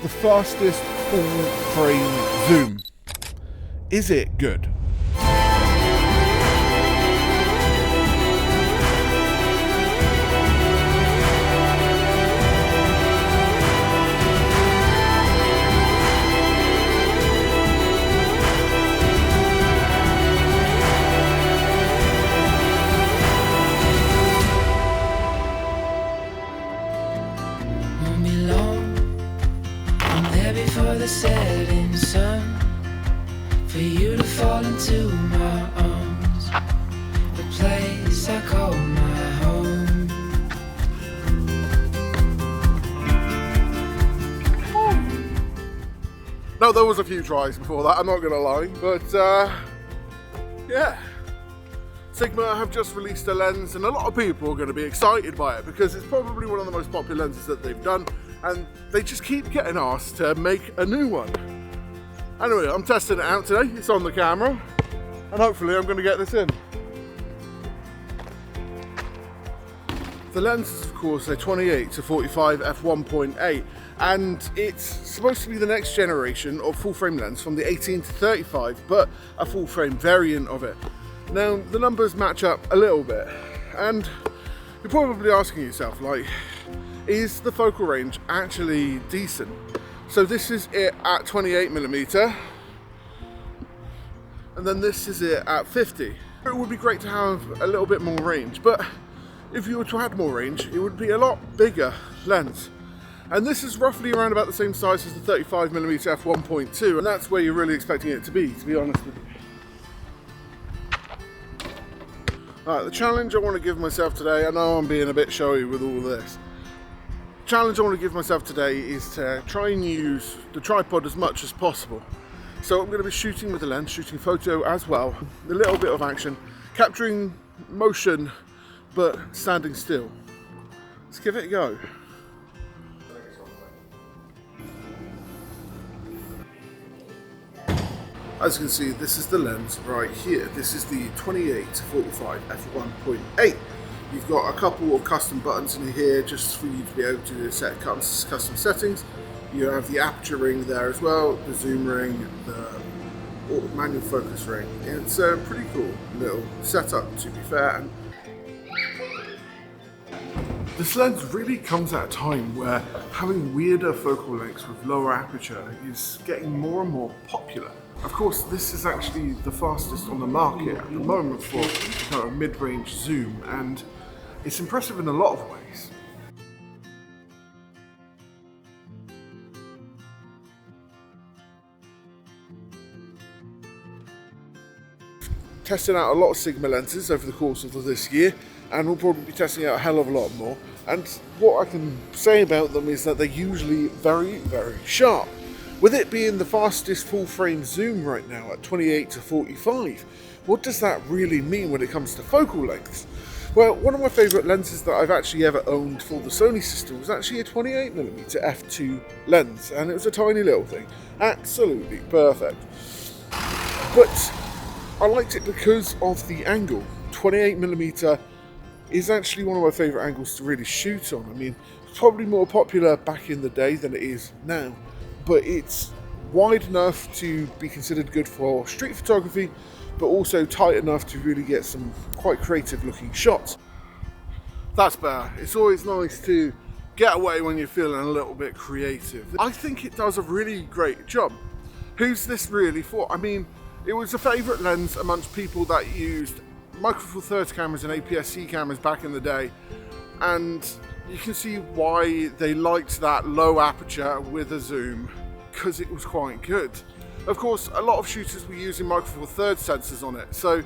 the fastest full frame zoom. Is it good? The setting sun, for you to fall into my arms, the place I call my home. Now there was a few tries before that, I'm not gonna lie, but yeah. Sigma have just released a lens and a lot of people are going to be excited by it because it's probably one of the most popular lenses that they've done, and they just keep getting asked to make a new one. Anyway, I'm testing it out today, it's on the camera, and hopefully I'm going to get this in. The lens is of course a 28-45 f1.8, and it's supposed to be the next generation of full frame lens from the 18-35, but a full frame variant of it. Now, the numbers match up a little bit, and you're probably asking yourself, like, is the focal range actually decent? So this is it at 28mm, and then this is it at 50. It would be great to have a little bit more range, but if you were to add more range, it would be a lot bigger lens. And this is roughly around about the same size as the 35mm f1.2, and that's where you're really expecting it to be honest with you. Right, the challenge I want to give myself today, I know I'm being a bit showy with all this. The challenge I want to give myself today is to try and use the tripod as much as possible. So I'm going to be shooting with the lens, shooting photo as well, a little bit of action, capturing motion, but standing still. Let's give it a go. As you can see, this is the lens right here. This is the 28-45 f1.8. You've got a couple of custom buttons in here just for you to be able to set custom settings. You have the aperture ring there as well, the zoom ring, the manual focus ring. It's a pretty cool little setup, to be fair. And this lens really comes at a time where having weirder focal lengths with lower aperture is getting more and more popular. Of course, this is actually the fastest on the market at the moment for kind of mid-range zoom, and it's impressive in a lot of ways. Testing out a lot of Sigma lenses over the course of this year, and we'll probably be testing out a hell of a lot more. And what I can say about them is that they're usually very, very sharp. With it being the fastest full frame zoom right now at 28-45, what does that really mean when it comes to focal lengths? Well, one of my favourite lenses that I've actually ever owned for the Sony system was actually a 28mm f2 lens, and it was a tiny little thing, absolutely perfect. But I liked it because of the angle. 28mm is actually one of my favourite angles to really shoot on. I mean, it's probably more popular back in the day than it is now, but it's wide enough to be considered good for street photography, but also tight enough to really get some quite creative looking shots. That's better. It's always nice to get away when you're feeling a little bit creative. I think it does a really great job. Who's this really for? I mean, it was a favourite lens amongst people that used Micro Four Thirds cameras and APS-C cameras back in the day, and you can see why they liked that low aperture with a zoom, because it was quite good. Of course, a lot of shooters were using Micro Four Thirds sensors on it, so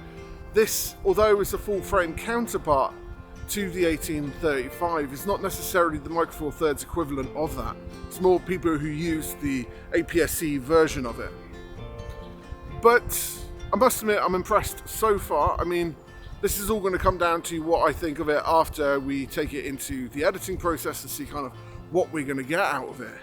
this, although it's a full frame counterpart to the 18-35, is not necessarily the Micro Four Thirds equivalent of that. It's more people who use the APS-C version of it. But I must admit, I'm impressed so far. I mean, this is all going to come down to what I think of it after we take it into the editing process and see kind of what we're going to get out of it.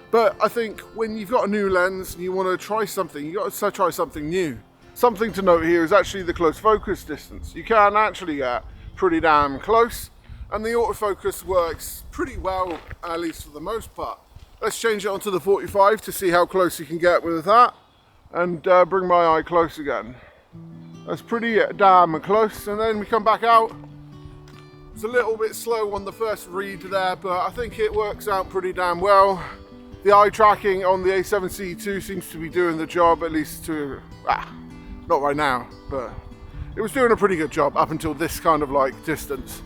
But I think when you've got a new lens and you want to try something, you've got to try something new. Something to note here is actually the close focus distance. You can actually get pretty damn close, and the autofocus works pretty well, at least for the most part. Let's change it onto the 45 to see how close you can get with that, and bring my eye close again. That's pretty damn close, and then we come back out. It's a little bit slow on the first read there, but I think it works out pretty damn well. The eye tracking on the A7C2 seems to be doing the job, at least to, not right now, but it was doing a pretty good job up until this kind of like distance.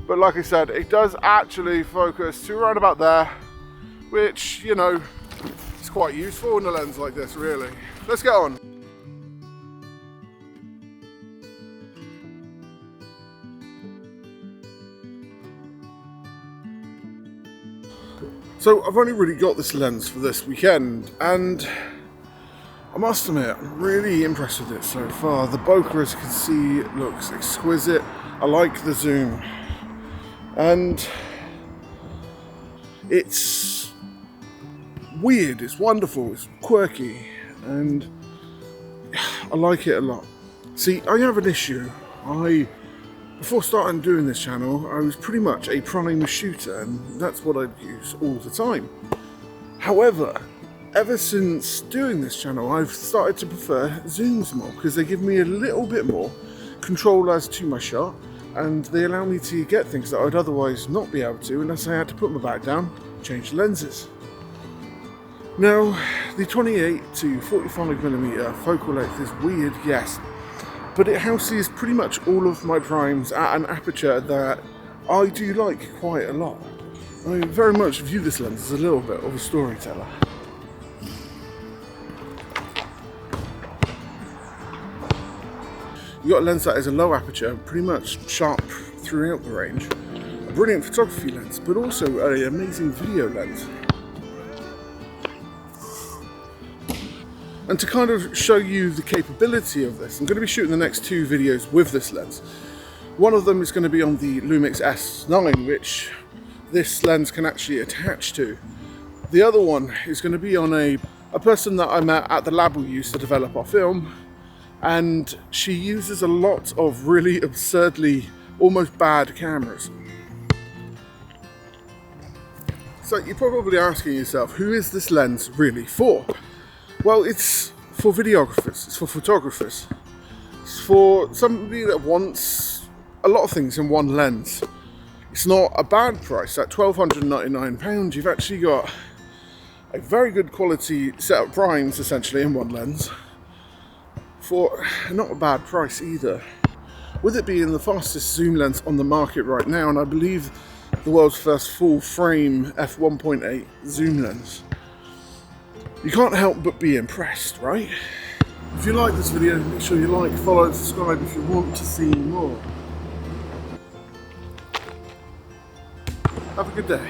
But like I said, it does actually focus to around about there, which, you know, is quite useful in a lens like this, really. Let's get on. So I've only really got this lens for this weekend, and I must admit, I'm really impressed with it so far. The bokeh, as you can see, looks exquisite. I like the zoom, and it's weird, it's wonderful, it's quirky, and I like it a lot. See, I have an issue. Before starting doing this channel, I was pretty much a prime shooter, and that's what I'd use all the time. However, ever since doing this channel, I've started to prefer zooms more, because they give me a little bit more control as to my shot, and they allow me to get things that I'd otherwise not be able to unless I had to put my back down, change lenses. Now, the 28-45mm focal length is weird, yes, but it houses pretty much all of my primes at an aperture that I do like quite a lot. I very much view this lens as a little bit of a storyteller. You've got a lens that is a low aperture, pretty much sharp throughout the range, a brilliant photography lens, but also an amazing video lens. And to kind of show you the capability of this, I'm going to be shooting the next two videos with this lens. One of them is going to be on the Lumix S9, which this lens can actually attach to. The other one is going to be on a person that I met at the lab we used to develop our film, and she uses a lot of really absurdly almost bad cameras. So you're probably asking yourself, who is this lens really for? Well, it's for videographers, it's for photographers, it's for somebody that wants a lot of things in one lens. It's not a bad price. At £1,299, you've actually got a very good quality set of primes essentially in one lens for not a bad price either. With it being the fastest zoom lens on the market right now, and I believe the world's first full frame f1.8 zoom lens, you can't help but be impressed, right? If you like this video, make sure you like, follow and subscribe if you want to see more. Have a good day.